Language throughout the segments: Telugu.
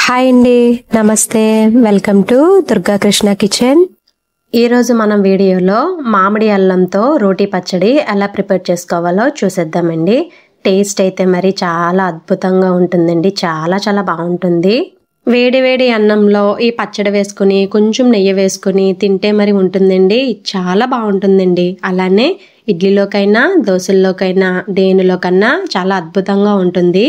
హాయ్ అండి, నమస్తే. Welcome to Durga Krishna kitchen. ఈరోజు మనం వీడియోలో మామిడి అల్లంతో రోటీ పచ్చడి ఎలా ప్రిపేర్ చేసుకోవాలో చూసేద్దామండి. టేస్ట్ అయితే మరి చాలా అద్భుతంగా ఉంటుందండి. చాలా బాగుంటుంది. వేడి వేడి అన్నంలో ఈ పచ్చడి వేసుకుని కొంచెం నెయ్యి వేసుకుని తింటే మరి ఉంటుందండి. చాలా బాగుంటుందండి. అలానే ఇడ్లీలోకైనా దోశల్లోకైనా దేనిలోకన్నా చాలా అద్భుతంగా ఉంటుంది.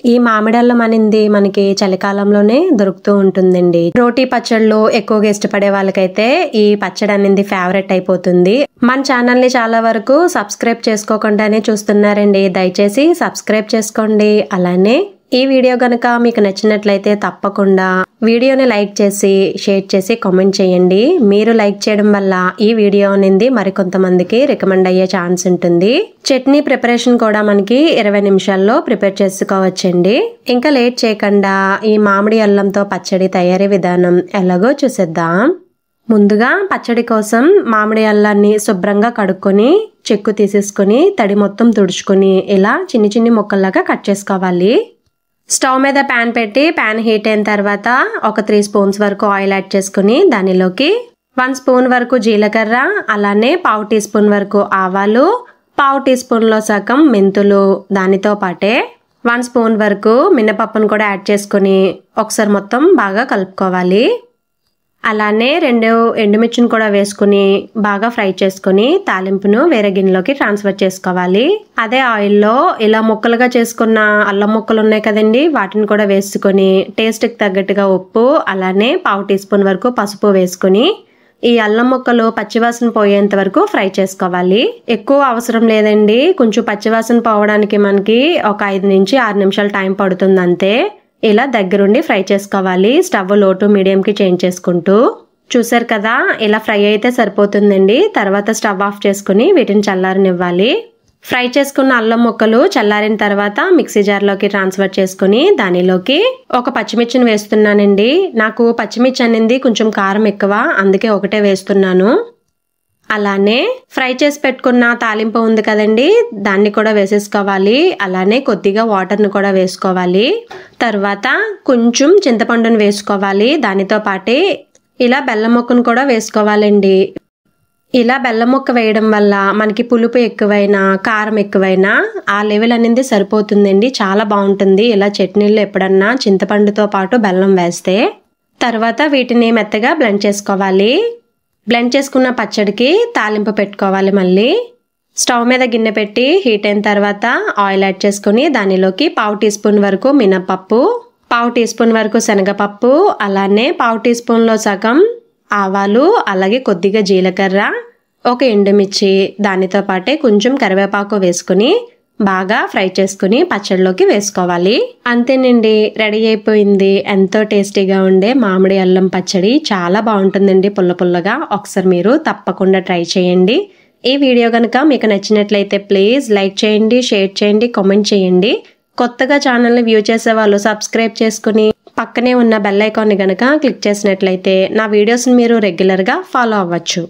ఈ మామిడి అల్లం అనేది మనకి చలికాలంలోనే దొరుకుతూ ఉంటుందండి. రోటీ పచ్చళ్ళు ఎక్కువగా ఇష్టపడే వాళ్ళకైతే ఈ పచ్చడి అనేది ఫేవరెట్ అయిపోతుంది. మన ఛానల్ ని చాలా వరకు సబ్స్క్రైబ్ చేసుకోకుండానే చూస్తున్నారండి. దయచేసి సబ్స్క్రైబ్ చేసుకోండి. అలానే ఈ వీడియో గనక మీకు నచ్చినట్లయితే తప్పకుండా వీడియోని లైక్ చేసి షేర్ చేసి కామెంట్ చేయండి. మీరు లైక్ చేయడం వల్ల ఈ వీడియో అనేది మరికొంతమందికి రికమెండ్ అయ్యే ఛాన్స్ ఉంటుంది. చట్నీ ప్రిపరేషన్ కూడా మనకి 20 నిమిషాల్లో ప్రిపేర్ చేసుకోవచ్చండి. ఇంకా లేట్ చేయకుండా ఈ మామిడి అల్లంతో పచ్చడి తయారీ విధానం ఎలాగో చూసేద్దాం. ముందుగా పచ్చడి కోసం మామిడి అల్లాన్ని శుభ్రంగా కడుక్కొని చెక్కు తీసేసుకుని తడి మొత్తం తుడుచుకుని ఇలా చిన్ని ముక్కల్లాగా కట్ చేసుకోవాలి. స్టవ్ మీద ప్యాన్ పెట్టి ప్యాన్ హీట్ అయిన తర్వాత ఒక 3 స్పూన్స్ వరకు ఆయిల్ యాడ్ చేసుకుని దానిలోకి 1 స్పూన్ వరకు జీలకర్ర, అలానే 1/2 టీ స్పూన్ వరకు ఆవాలు, 1/2 టీ స్పూన్లో సగం మెంతులు, దానితో పాటే 1 స్పూన్ వరకు మినపప్పును కూడా యాడ్ చేసుకుని ఒకసారి మొత్తం బాగా కలుపుకోవాలి. అలానే 2 ఎండుమిర్చిని కూడా వేసుకుని బాగా ఫ్రై చేసుకుని తాలింపును వేరే గిన్నెలోకి ట్రాన్స్ఫర్ చేసుకోవాలి. అదే ఆయిల్లో ఇలా ముక్కలుగా చేసుకున్న అల్లం ముక్కలు ఉన్నాయి కదండి, వాటిని కూడా వేసుకుని టేస్ట్కి తగ్గట్టుగా ఉప్పు, అలానే 1/2 టీ స్పూన్ వరకు పసుపు వేసుకుని ఈ అల్లం ముక్కలు పచ్చివాసన పోయేంత వరకు ఫ్రై చేసుకోవాలి. ఎక్కువ అవసరం లేదండి. కొంచెం పచ్చివాసన పోవడానికి మనకి ఒక 5 నుంచి 6 నిమిషాలు టైం పడుతుంది అంతే. ఇలా దగ్గరుండి ఫ్రై చేసుకోవాలి. స్టవ్ లో టు మీడియం కి చేంజ్ చేసుకుంటూ. చూసారు కదా, ఇలా ఫ్రై అయితే సరిపోతుందండి. తర్వాత స్టవ్ ఆఫ్ చేసుకుని వీటిని చల్లారనివ్వాలి. ఫ్రై చేసుకున్న అల్లం ముక్కలు చల్లారిన తర్వాత మిక్సీ జార్లోకి ట్రాన్స్ఫర్ చేసుకుని దానిలోకి ఒక పచ్చిమిర్చిని వేస్తున్నానండి. నాకు పచ్చిమిర్చి అనేది కొంచెం కారం ఎక్కువ, అందుకే ఒకటే వేస్తున్నాను. అలానే ఫ్రై చేసి పెట్టుకున్న తాలింపు ఉంది కదండి, దాన్ని కూడా వేసేసుకోవాలి. అలానే కొద్దిగా వాటర్ని కూడా వేసుకోవాలి. తర్వాత కొంచెం చింతపండుని వేసుకోవాలి. దానితో పాటే ఇలా బెల్లం ముక్కను కూడా వేసుకోవాలండి. ఇలా బెల్లం ముక్క వేయడం వల్ల మనకి పులుపు ఎక్కువైనా కారం ఎక్కువైనా ఆ లెవెల్ అనేది సరిపోతుందండి. చాలా బాగుంటుంది ఇలా చట్నీల్లో ఎప్పుడన్నా చింతపండుతో పాటు బెల్లం వేస్తే. తర్వాత వీటిని మెత్తగా బ్లెండ్ చేసుకోవాలి. బ్లెండ్ చేసుకున్న పచ్చడికి తాలింపు పెట్టుకోవాలి. మళ్ళీ స్టవ్ మీద గిన్నె పెట్టి హీట్ అయిన తర్వాత ఆయిల్ యాడ్ చేసుకుని దానిలోకి 1/2 టీ స్పూన్ వరకు మినపప్పు, 1/2 టీ స్పూన్ వరకు శనగపప్పు, అలానే 1/2 టీ స్పూన్లో సగం ఆవాలు, అలాగే కొద్దిగా జీలకర్ర, ఒక ఎండుమిర్చి, దానితో పాటే కొంచెం కరివేపాకు వేసుకుని బాగా ఫ్రై చేసుకుని పచ్చడిలోకి వేసుకోవాలి. అంతేనండి, రెడీ అయిపోయింది. ఎంతో టేస్టీగా ఉండే మామిడి అల్లం పచ్చడి. చాలా బాగుంటుందండి, పుల్లగా. ఒకసారి మీరు తప్పకుండా ట్రై చేయండి. ఈ వీడియో కనుక మీకు నచ్చినట్లయితే ప్లీజ్ లైక్ చేయండి, షేర్ చేయండి, కామెంట్ చేయండి. కొత్తగా ఛానల్ని వ్యూ చేసే వాళ్ళు సబ్స్క్రైబ్ చేసుకుని పక్కనే ఉన్న బెల్ ఐకాన్ని కనుక క్లిక్ చేసినట్లయితే నా వీడియోస్ని మీరు రెగ్యులర్గా ఫాలో అవ్వచ్చు.